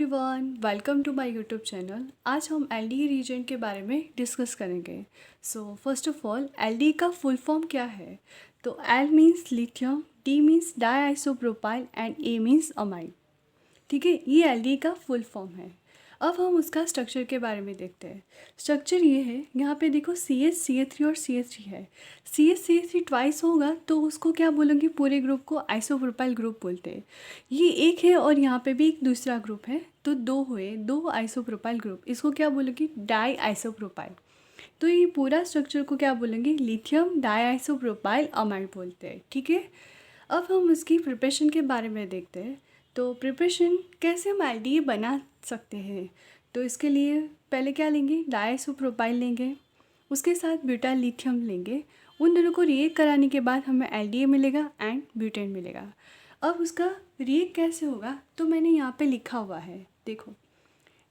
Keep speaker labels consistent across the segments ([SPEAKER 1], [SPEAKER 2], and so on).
[SPEAKER 1] Everyone, welcome to my YouTube channel. आज हम aldehyde reagent के बारे में डिस्कस करेंगे। So first of all, aldehyde का फुल फॉर्म क्या है? तो L means lithium, D means diisopropyl and A means amide. ठीक है, ये एल्डिहाइड का फुल फॉर्म है। अब हम उसका स्ट्रक्चर के बारे में देखते हैं। स्ट्रक्चर ये है, यहाँ पे देखो CH, CH3 और CH3 है। CH ट्वाइस होगा तो उसको क्या बोलेंगे? पूरे ग्रुप को आइसोप्रोपाइल ग्रुप बोलते हैं। ये एक है और यहाँ पे भी एक दूसरा ग्रुप है, तो दो हुए, दो आइसोप्रोपाइल ग्रुप। इसको क्या बोलेंगे? Diisopropyl. तो ये पूरा स्ट्रक्चर को क्या बोलेंगे? लिथियम डाईआइसोप्रोपाइल अमाइड बोलते हैं। ठीक है, अब हम उसकी प्रिपरेशन के बारे में देखते हैं। तो प्रिपरेशन कैसे हम एल्डिहाइड बना सकते हैं? तो इसके लिए पहले क्या लेंगे? डाईआइसोप्रोपाइल लेंगे, उसके साथ ब्यूटाइल लिथियम लेंगे। उन दोनों को रिएक्ट कराने के बाद हमें एल्डिहाइड मिलेगा एंड ब्यूटेन मिलेगा। अब उसका रिएक्ट कैसे होगा? तो मैंने यहाँ पे लिखा हुआ है, देखो।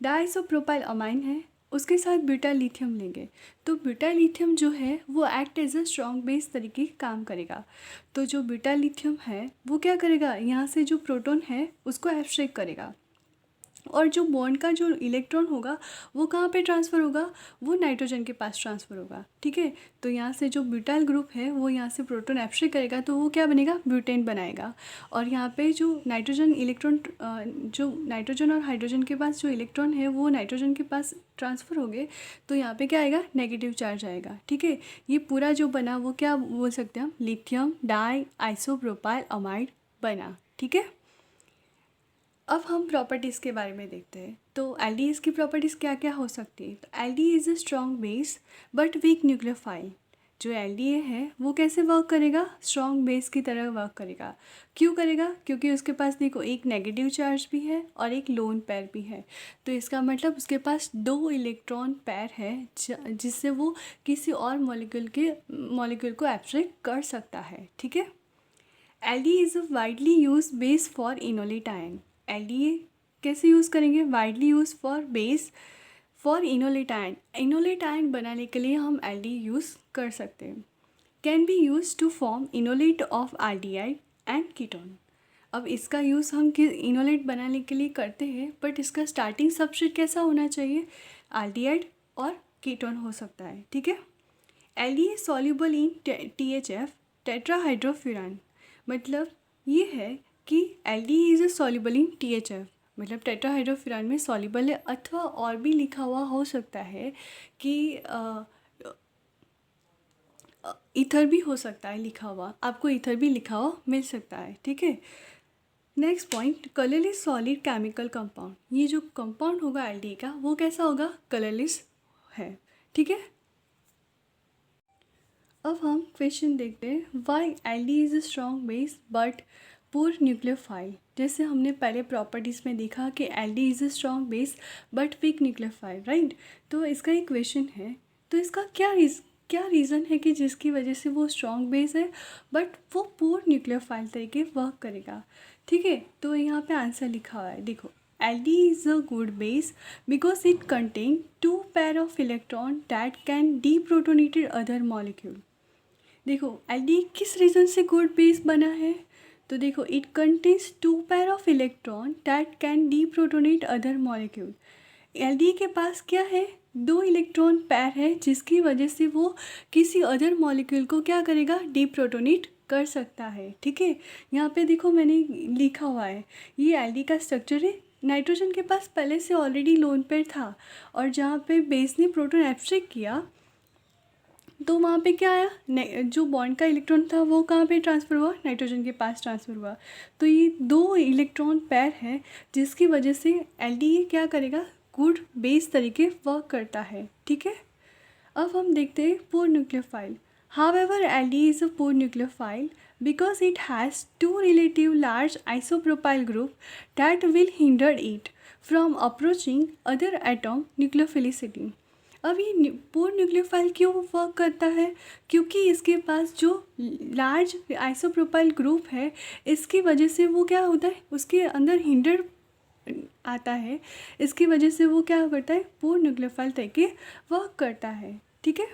[SPEAKER 1] डाईआइसोप्रोपाइल अमाइन है, उसके साथ ब्यूटाइल लिथियम लेंगे। तो ब्यूटाइल लिथियम जो है वो act as a strong base तरीके काम करेगा। तो जो ब्यूटाइल लिथियम है वो क्या करेगा? यहाँ से जो प्रोटॉन है उसको एब्स्ट्रैक्ट करेगा, और जो बॉन्ड का जो इलेक्ट्रॉन होगा वो कहाँ पे ट्रांसफ़र होगा? वो नाइट्रोजन के पास ट्रांसफ़र होगा। ठीक है, तो यहाँ से जो ब्यूटाइल ग्रुप है वो यहाँ से प्रोटॉन एब्स्ट्रैक्ट करेगा, तो वो क्या बनेगा? ब्यूटेन बनाएगा। और यहाँ पे जो नाइट्रोजन इलेक्ट्रॉन, जो नाइट्रोजन और हाइड्रोजन के पास जो इलेक्ट्रॉन है वो नाइट्रोजन के पास ट्रांसफ़र हो गए, तो यहाँ पे क्या आएगा? नेगेटिव चार्ज आएगा। ठीक है, ये पूरा जो बना वो क्या बोल सकते हैं हम? लिथियम डाई आइसोप्रोपाइल अमाइड बना। ठीक है, अब हम प्रॉपर्टीज़ के बारे में देखते हैं। तो एल्डिहाइड्स की प्रॉपर्टीज़ क्या क्या हो सकती है? तो aldehyde is a strong base but weak nucleophile. जो एल्डिहाइड है वो कैसे वर्क करेगा? स्ट्रॉन्ग बेस की तरह वर्क करेगा। क्यों करेगा? क्योंकि उसके पास देखो एक नेगेटिव चार्ज भी है और एक लोन पेयर भी है। तो इसका मतलब उसके पास दो इलेक्ट्रॉन पेयर है जिससे वो किसी और मॉलिक्यूल को एब्स्ट्रैक्ट कर सकता है। ठीक है, aldehyde is a widely use base for enolate ion. Aldehyde कैसे यूज़ करेंगे? Widely use for base for enolate ion. Enolate ion बनाने के लिए हम एल्डिहाइड यूज़ कर सकते हैं। Can be use to form enolate of aldehyde and ketone. अब इसका यूज़ हम इनोलेट बनाने के लिए करते हैं, बट इसका स्टार्टिंग सबस्ट्रेट कैसा होना चाहिए? एल्डिहाइड और कीटोन हो सकता है। ठीक है, एल्डिहाइड सॉल्युबल इन THF टेट्राहाइड्रोफ्यूरान। मतलब ये है कि aldehyde is a soluble in THF, मतलब टेट्राहाइड्रोफ्यूरान में सॉल्युबल है। अथवा और भी लिखा हुआ हो सकता है कि ईथर भी हो सकता है लिखा हुआ, आपको ईथर भी लिखा हुआ मिल सकता है। ठीक है, next point, colourless solid chemical compound. ये जो कंपाउंड होगा एल्डिहाइड का वो कैसा होगा? कलरलेस है। ठीक है, अब हम क्वेश्चन देखते हैं, why aldehyde is a strong base but poor nucleophile. जैसे हमने पहले प्रॉपर्टीज़ में देखा कि aldehyde is a strong base but weak nucleophile, right? तो इसका एक क्वेश्चन है, तो इसका क्या रीज़न है कि जिसकी वजह से वो स्ट्रॉन्ग बेस है बट वो पुअर न्यूक्लियोफाइल तरीके वर्क करेगा। ठीक है, तो यहाँ पे आंसर लिखा हुआ है, देखो। Aldehyde is a good base because it contain two pair of electron that can deprotonate other molecule। देखो एल्डिहाइड किस रीज़न से गुड बेस बना है? तो देखो, it contains two pair of electron that can deprotonate other molecule. Aldehyde के पास क्या है? दो इलेक्ट्रॉन पेयर है जिसकी वजह से वो किसी अदर मॉलिक्यूल को क्या करेगा? डीप्रोटोनेट कर सकता है। ठीक है, यहाँ पे देखो मैंने लिखा हुआ है, ये एल्डिहाइड का स्ट्रक्चर है। नाइट्रोजन के पास पहले से ऑलरेडी लोन पेयर था, और जहाँ पे बेस ने प्रोटॉन एब्स्ट्रैक्ट किया तो वहाँ पे क्या आया? जो बॉन्ड का इलेक्ट्रॉन था वो कहाँ पे ट्रांसफ़र हुआ? नाइट्रोजन के पास ट्रांसफ़र हुआ। तो ये दो इलेक्ट्रॉन पेयर है जिसकी वजह से एल्डिहाइड क्या करेगा? गुड बेस तरीके वर्क करता है। ठीक है, अब हम देखते हैं poor nucleophile. However aldehyde is a poor nucleophile because it has two relative large isopropyl group that will hinder it from approaching other atom nucleophilicity। अब ये पुअर न्यूक्लियोफाइल क्यों वर्क करता है? क्योंकि इसके पास जो लार्ज आइसोप्रोपाइल ग्रुप है इसकी वजह से वो क्या होता है? उसके अंदर हिंडर आता है, इसकी वजह से वो क्या करता है? पुअर न्यूक्लियोफाइल तरीके वर्क करता है। ठीक है,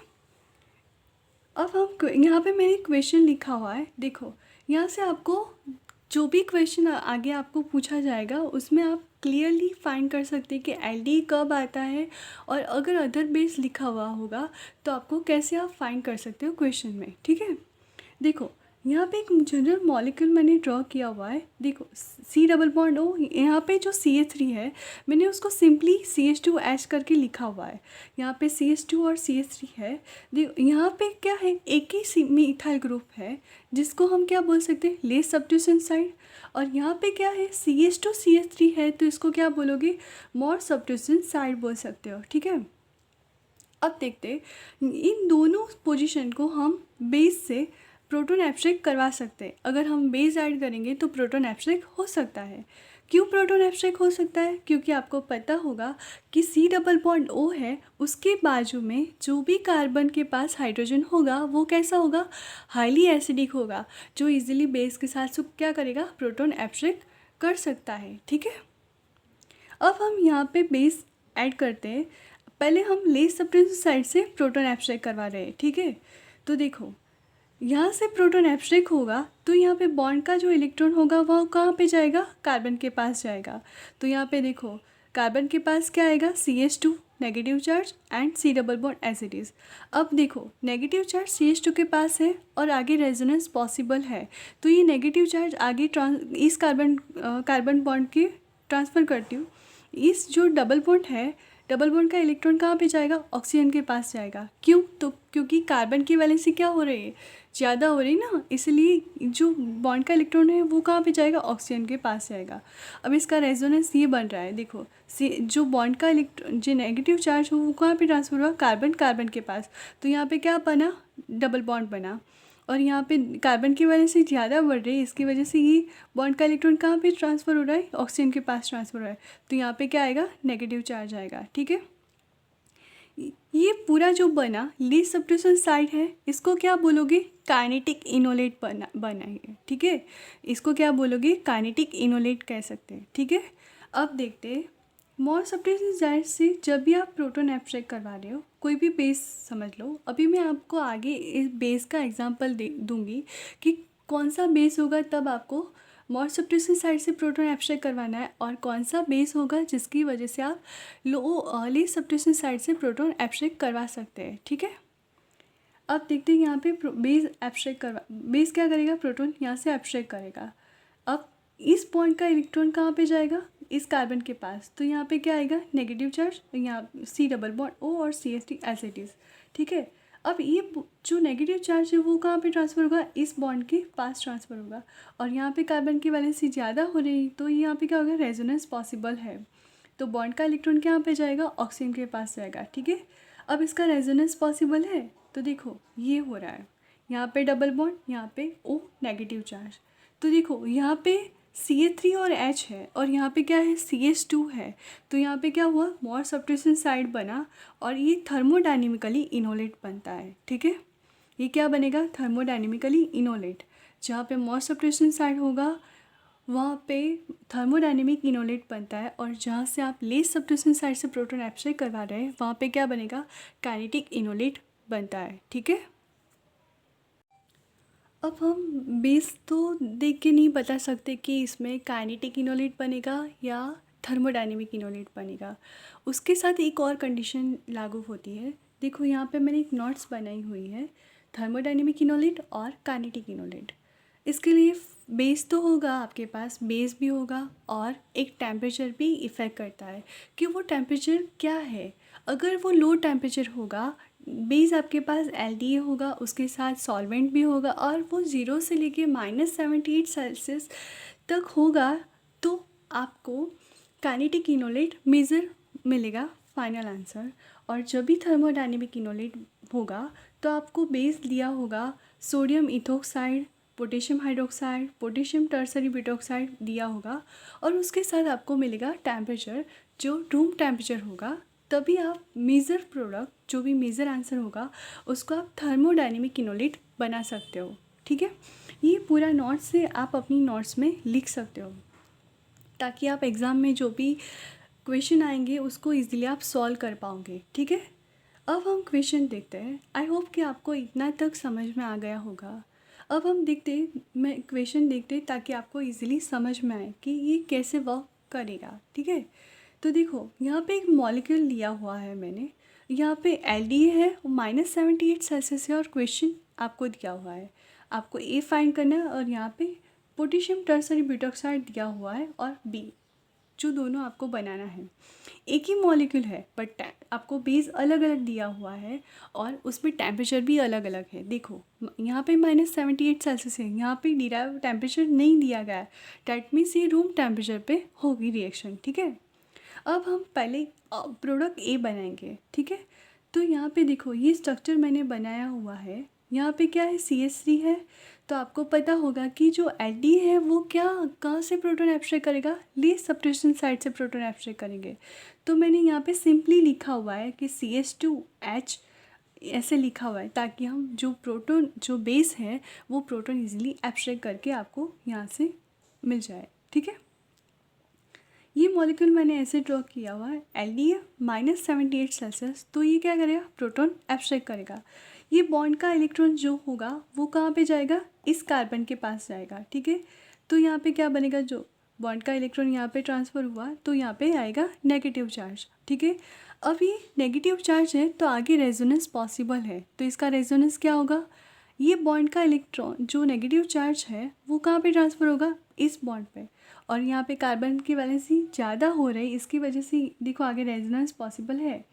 [SPEAKER 1] अब हम यहाँ पे मैंने क्वेश्चन लिखा हुआ है, देखो। यहाँ से आपको जो भी क्वेश्चन आगे आपको पूछा जाएगा उसमें आप क्लियरली फाइंड कर सकते हैं कि एल्डी कब आता है, और अगर अदर बेस लिखा हुआ होगा तो आपको कैसे आप फाइंड कर सकते हो क्वेश्चन में। ठीक है, देखो यहाँ पे एक जनरल मॉलिक्यूल मैंने ड्रॉ किया हुआ है। देखो C+O, यहाँ पे जो CH3 है मैंने उसको सिंपली CH2H करके लिखा हुआ है। यहाँ पे CH2 और CH3 है। देखो यहाँ पे क्या है, एक ही मिथाइल ग्रुप है जिसको हम क्या बोल सकते हैं, लेस सब्स्टिट्यूशन साइड। और यहाँ पे क्या है, CH2 CH3 है तो इसको क्या बोलोगे, मोर सब्स्टिट्यूशन साइड बोल सकते हो। ठीक है, अब देखते हैं इन दोनों पोजीशन को हम बेस से प्रोटॉन एब्स्ट्रैक्ट करवा सकते हैं। अगर हम बेस ऐड करेंगे तो प्रोटॉन एब्स्ट्रैक्ट हो सकता है। क्यों प्रोटॉन एब्स्ट्रैक्ट हो सकता है, क्योंकि आपको पता होगा कि C+O है, उसके बाजू में जो भी कार्बन के पास हाइड्रोजन होगा वो कैसा होगा, हाईली एसिडिक होगा, जो इजीली बेस के साथ क्या करेगा, प्रोटॉन एब्स्ट्रैक्ट कर सकता है। ठीक है, अब हम यहाँ पे बेस ऐड करते हैं। पहले हम लेस सब्स्टिट्यूशन साइड से प्रोटॉन एब्स्ट्रैक्ट करवा रहे हैं। ठीक है, तो देखो यहाँ से प्रोटॉन एब्स्ट्रैक्ट होगा तो यहाँ पे बॉन्ड का जो इलेक्ट्रॉन होगा वह कहाँ पे जाएगा, कार्बन के पास जाएगा। तो यहाँ पे देखो कार्बन के पास क्या आएगा, CH2 negative charge and C+O as it is. अब देखो नेगेटिव चार्ज CH2 के पास है और आगे रेजोनेंस पॉसिबल है, तो ये नेगेटिव चार्ज आगे इस कार्बन बॉन्ड के ट्रांसफ़र करती हूँ। इस जो डबल बॉन्ड है, डबल बॉन्ड का इलेक्ट्रॉन कहाँ पे जाएगा, ऑक्सीजन के पास जाएगा। क्यों, तो क्योंकि कार्बन की वैलेंसी क्या हो रही है, ज़्यादा हो रही ना, इसलिए जो बॉन्ड का इलेक्ट्रॉन है वो कहाँ पे जाएगा, ऑक्सीजन के पास जाएगा। अब इसका रेजोनेंस ये बन रहा है, देखो जो बॉन्ड का इलेक्ट्रॉन जो नेगेटिव चार्ज हो वो कहाँ पे ट्रांसफर हुआ, कार्बन के पास। तो यहाँ पे क्या बना, डबल बॉन्ड बना, और यहाँ पे कार्बन की वजह से ज़्यादा बढ़ रही है, इसकी वजह से ये बॉन्ड का इलेक्ट्रॉन कहाँ पे ट्रांसफ़र हो रहा है, ऑक्सीजन के पास ट्रांसफ़र हो रहा है। तो यहाँ पे क्या आएगा, नेगेटिव चार्ज आएगा। ठीक है, ये पूरा जो बना लीस्ट सब्स्टिट्यूशन साइड है, इसको क्या बोलोगे, काइनेटिक इनोलेट बना है। ठीक है, इसको क्या बोलोगे, काइनेटिक इनोलेट कह सकते हैं। ठीक है, अब देखते हैं मोर सब्स्टिट्यूशन साइड से जब भी आप प्रोटॉन एब्स्ट्रैक्ट करवा रहे हो, कोई भी बेस समझ लो। अभी मैं आपको आगे इस बेस का एग्जांपल दूंगी कि कौन सा बेस होगा तब आपको मोर सब्स्टिट्यूशन साइड से प्रोटॉन एब्स्ट्रैक्ट करवाना है, और कौन सा बेस होगा जिसकी वजह से आप लीस्ट सब्स्टिट्यूशन साइड से प्रोटॉन एब्स्ट्रैक्ट करवा सकते हैं। ठीक है, अब देखते हैं यहाँ पे बेस क्या करेगा, प्रोटॉन यहाँ से एब्स्ट्रैक्ट करेगा। अब इस बॉन्ड का इलेक्ट्रॉन कहाँ पे जाएगा, इस कार्बन के पास, तो यहाँ पे क्या आएगा, नेगेटिव चार्ज, यहाँ C+O और CH3 एज इट इज़। ठीक है, अब ये जो नेगेटिव चार्ज है वो कहाँ पे ट्रांसफ़र होगा, इस बॉन्ड के पास ट्रांसफ़र होगा, और यहाँ पे कार्बन की वैलेंसी ज़्यादा हो रही, तो यहाँ पे क्या होगा, रेजोनेंस पॉसिबल है, तो बॉन्ड का इलेक्ट्रॉन कहाँ पे जाएगा, ऑक्सीजन के पास जाएगा। ठीक है, अब इसका रेजोनेंस पॉसिबल है, तो देखो ये हो रहा है, यहाँ पे डबल बॉन्ड, यहाँ पे O नेगेटिव चार्ज। तो देखो यहाँ पे CH3 और H है, और यहाँ पे क्या है, CH2 है, तो यहाँ पे क्या हुआ, मोर सब्स्टिट्यूशन साइड बना, और ये थर्मोडायनेमिकली इनोलेट बनता है। ठीक है, ये क्या बनेगा, थर्मोडायनेमिकली इनोलेट। जहाँ पे मोर सब्स्टिट्यूशन साइड होगा वहाँ पे थर्मोडायनेमिक इनोलेट बनता है, और जहाँ से आप लेस सब्स्टिट्यूशन साइड से प्रोटॉन एब्स्ट्रैक्ट करवा रहे हैं वहाँ पे क्या बनेगा, काइनेटिक इनोलेट बनता है। ठीक है, अब हम बेस तो देख के नहीं बता सकते कि इसमें काइनेटिक इनोलेट बनेगा या थर्मोडायनेमिक इनोलेट बनेगा। उसके साथ एक और कंडीशन लागू होती है। देखो यहाँ पे मैंने एक नोट्स बनाई हुई है, थर्मोडायनेमिक इनोलेट और काइनेटिक इनोलेट। इसके लिए बेस तो होगा आपके पास, बेस भी होगा, और एक टेम्परेचर भी इफ़ेक्ट करता है कि वो टेम्परेचर क्या है। अगर वो लो टेम्परेचर होगा, बेस आपके पास LDA होगा, उसके साथ सॉल्वेंट भी होगा, और वो 0 से लेके -78 सेल्सियस तक होगा, तो आपको काइनेटिक इनोलेट मेजर मिलेगा, फाइनल आंसर। और जब भी थर्मोडायनेमिक इनोलेट होगा तो आपको बेस दिया होगा sodium ethoxide, potassium hydroxide, potassium tertiary butoxide दिया होगा, और उसके साथ आपको मिलेगा टेम्परेचर जो रूम टेम्परेचर होगा। तभी आप मेजर प्रोडक्ट, जो भी मेजर आंसर होगा उसको आप थर्मोडायनेमिक इनोलेट बना सकते हो। ठीक है, ये पूरा नोट्स से आप अपनी नोट्स में लिख सकते हो, ताकि आप एग्ज़ाम में जो भी क्वेश्चन आएंगे उसको इजीली आप सॉल्व कर पाओगे। ठीक है, अब हम क्वेश्चन देखते हैं। आई होप कि आपको इतना तक समझ में आ गया होगा। अब हम मैं क्वेश्चन देखते ताकि आपको इजीली समझ में आए कि ये कैसे वर्क करेगा, ठीक है। तो देखो यहाँ पे एक मॉलिक्यूल लिया हुआ है मैंने, यहाँ पे एल है, -78 सेल्सियस है और क्वेश्चन आपको दिया हुआ है, आपको ए फाइंड करना है और यहाँ पे पोटेशियम टर्सरी ब्यूटॉक्साइड दिया हुआ है और बी, जो दोनों आपको बनाना है। एक ही मॉलिक्यूल है बट आपको बेस अलग अलग दिया हुआ है और उसमें टेम्परेचर भी अलग अलग है। देखो यहाँ पे -78 सेल्सियस है, यहाँ पे डिराइव टेम्परेचर नहीं दिया गया है, डैट मीन्स ये रूम टेम्परेचर पे होगी रिएक्शन, ठीक है। अब हम पहले प्रोडक्ट ए बनाएंगे, ठीक है। तो यहाँ पे देखो ये स्ट्रक्चर मैंने बनाया हुआ है, यहाँ पे क्या है CH3 है। तो आपको पता होगा कि जो एल है वो क्या कहाँ से प्रोटॉन एब्स्ट्रैक्ट करेगा, लीस्ट सब्स्टिट्यूशन साइड से प्रोटॉन एब्स्ट्रैक्ट करेंगे। तो मैंने यहाँ पे सिंपली लिखा हुआ है कि CH2H ऐसे लिखा हुआ है ताकि हम जो बेस है वो प्रोटॉन इजीली एब्स्ट्रैक्ट करके आपको यहाँ से मिल जाए, ठीक है। ये मॉलिक्यूल मैंने ऐसे ड्रॉ किया हुआ है, एल डी -78 सेल्सियस। तो ये क्या करेगा, प्रोटॉन एब्स्ट्रैक्ट करेगा। ये बॉन्ड का इलेक्ट्रॉन जो होगा वो कहाँ पे जाएगा, इस कार्बन के पास जाएगा, ठीक है। तो यहाँ पे क्या बनेगा, जो बॉन्ड का इलेक्ट्रॉन यहाँ पे ट्रांसफ़र हुआ तो यहाँ पे आएगा नेगेटिव चार्ज, ठीक है। अब ये नेगेटिव चार्ज है तो आगे रेजोनेंस पॉसिबल है, तो इसका रेजोनेंस क्या होगा, ये बॉन्ड का इलेक्ट्रॉन जो नेगेटिव चार्ज है वो कहाँ पे ट्रांसफ़र होगा, इस बॉन्ड पे। और यहाँ पे कार्बन की वैलेंसी ज़्यादा हो रही, इसकी वजह से देखो आगे रेजोनेंस पॉसिबल है।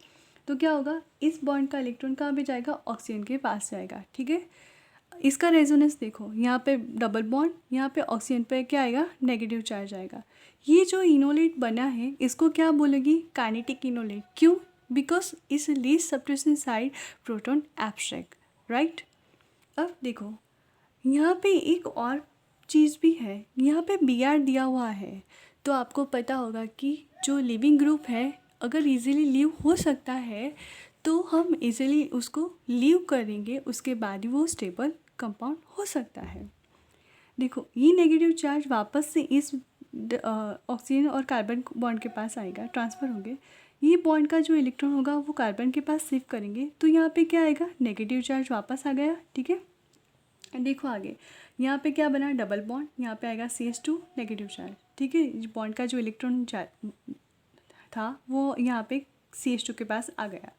[SPEAKER 1] तो क्या होगा, इस बॉन्ड का इलेक्ट्रॉन कहाँ पे जाएगा, ऑक्सीजन के पास जाएगा, ठीक है। इसका रेजोनेंस देखो, यहाँ पे डबल बॉन्ड, यहाँ पे ऑक्सीजन पे क्या आएगा, नेगेटिव चार्ज आएगा। ये जो इनोलेट बना है इसको क्या बोलेगी, काइनेटिक इनोलेट। क्यों, बिकॉज इस least substitution side proton abstract, right. अब देखो यहाँ पे एक और चीज़ भी है, यहाँ पे Br दिया हुआ है। तो आपको पता होगा कि जो लिविंग ग्रुप है अगर इजीली लीव हो सकता है तो हम इजीली उसको लीव करेंगे, उसके बाद ही वो स्टेबल कंपाउंड हो सकता है। देखो ये नेगेटिव चार्ज वापस से इस ऑक्सीजन और कार्बन बॉन्ड के पास आएगा, ट्रांसफ़र होंगे। ये बॉन्ड का जो इलेक्ट्रॉन होगा वो कार्बन के पास शिफ्ट करेंगे, तो यहाँ पे क्या आएगा, नेगेटिव चार्ज वापस आ गया, ठीक है। देखो आगे यहाँ पे क्या बना, डबल बॉन्ड, यहाँ पे आएगा CH2 नेगेटिव चार्ज, ठीक है। बॉन्ड का जो इलेक्ट्रॉन था वो यहाँ पे CH2 के पास आ गया।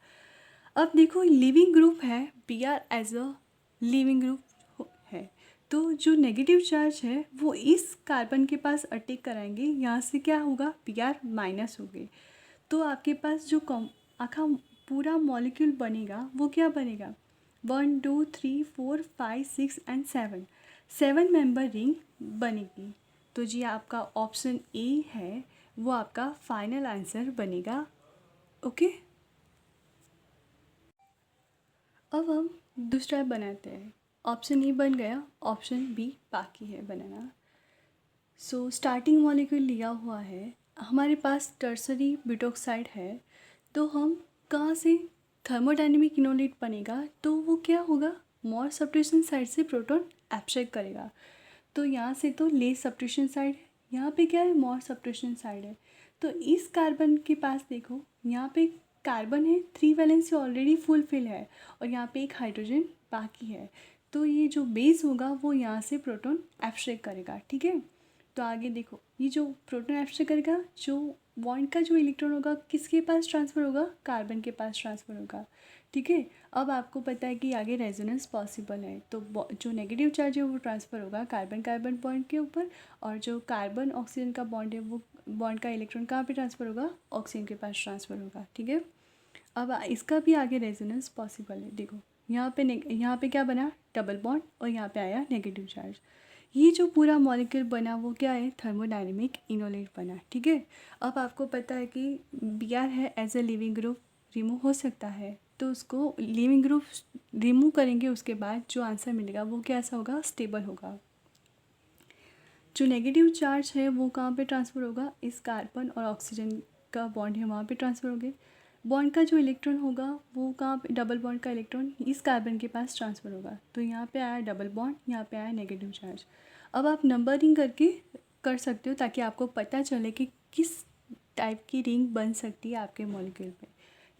[SPEAKER 1] अब देखो लिविंग ग्रुप है, Br as a leaving group है, तो जो नेगेटिव चार्ज है वो इस कार्बन के पास अटैक कराएंगे, यहाँ से क्या होगा, Br माइनस हो गए। तो आपके पास जो आखा पूरा मॉलिक्यूल बनेगा वो क्या बनेगा, 1 2 3 4 5 6 एंड 7 मेंबर रिंग बनेगी। तो जी आपका ऑप्शन ए है वो आपका फाइनल आंसर बनेगा, ओके। अब हम दूसरा बनाते हैं, ऑप्शन ए बन गया, ऑप्शन बी बाकी है बनाना। सो स्टार्टिंग मॉलिक्यूल लिया हुआ है, हमारे पास टर्सरी ब्यूटॉक्साइड है, तो हम कहाँ से थर्मोडायनेमिक इनोलेट बनेगा, तो वो क्या होगा, मोर सब्स्टिट्यूशन साइड से प्रोटॉन एब्स्ट्रैक्ट करेगा। तो यहाँ से तो लेस सब्स्टिट्यूशन साइड, यहाँ पे क्या है, मोर सब्स्टिट्यूशन साइड है। तो इस कार्बन के पास देखो यहाँ पे कार्बन है, 3 वैलेंसी ऑलरेडी फुलफिल है और यहाँ पे एक हाइड्रोजन बाकी है। तो ये जो बेस होगा वो यहाँ से प्रोटॉन एब्स्ट्रैक्ट करेगा, ठीक है। तो आगे देखो ये जो प्रोटॉन एब्स्ट्रैक्ट करेगा, जो बॉन्ड का जो इलेक्ट्रॉन होगा किसके पास ट्रांसफ़र होगा, कार्बन के पास ट्रांसफ़र होगा, ठीक है। अब आपको पता है कि आगे रेजोनेंस पॉसिबल है, तो जो नेगेटिव चार्ज है वो ट्रांसफ़र होगा कार्बन कार्बन बॉन्ड के ऊपर, और जो कार्बन ऑक्सीजन का बॉन्ड है वो बॉन्ड का इलेक्ट्रॉन कहाँ पे ट्रांसफ़र होगा, ऑक्सीजन के पास ट्रांसफ़र होगा, ठीक है। अब इसका भी आगे रेजोनेंस पॉसिबल है। देखो यहाँ पे क्या बना, डबल बॉन्ड और यहाँ पे आया नेगेटिव चार्ज। ये जो पूरा मॉलिक्यूल बना वो क्या है, थर्मोडायनेमिक इनोलेट बना, ठीक है। अब आपको पता है कि Br है as a leaving group remove हो सकता है, तो उसको लिविंग ग्रुप रिमूव करेंगे, उसके बाद जो आंसर मिलेगा वो कैसा होगा, स्टेबल होगा। जो नेगेटिव चार्ज है वो कहाँ पे ट्रांसफ़र होगा, इस कार्बन और ऑक्सीजन का बॉन्ड है वहाँ पे ट्रांसफ़र होंगे। बॉन्ड का जो इलेक्ट्रॉन होगा वो कहाँ पे, डबल बॉन्ड का इलेक्ट्रॉन इस कार्बन के पास ट्रांसफ़र होगा। तो यहाँ पे आया डबल बॉन्ड, यहाँ पे आया नेगेटिव चार्ज। अब आप नंबरिंग करके कर सकते हो ताकि आपको पता चले कि किस टाइप की रिंग बन सकती है आपके मॉलिक्यूल पे।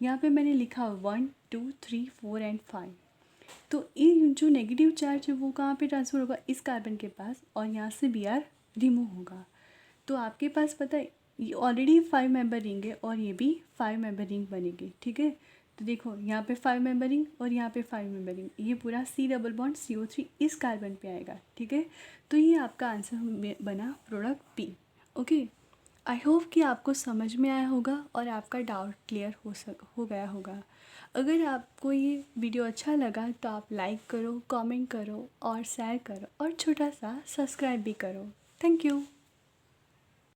[SPEAKER 1] यहाँ पे मैंने लिखा 1 2 3 4 एंड 5। तो ये जो नेगेटिव चार्ज है वो कहाँ पे ट्रांसफ़र होगा, इस कार्बन के पास, और यहाँ से Br रिमूव होगा। तो आपके पास पता है ये ऑलरेडी 5 मेंबर रिंग है और ये भी 5 मेंबर रिंग बनेगी, ठीक है। तो देखो यहाँ पे 5 मेंबर रिंग और यहाँ पे 5 मेंबर रिंग, ये पूरा C डबल बॉन्ड CO3 इस कार्बन पे आएगा, ठीक है। तो ये आपका आंसर बना product P। Okay, I hope कि आपको समझ में आया होगा और आपका डाउट क्लियर हो गया होगा। अगर आपको ये वीडियो अच्छा लगा तो आप लाइक करो, कमेंट करो और शेयर करो और छोटा सा सब्सक्राइब भी करो। Thank you.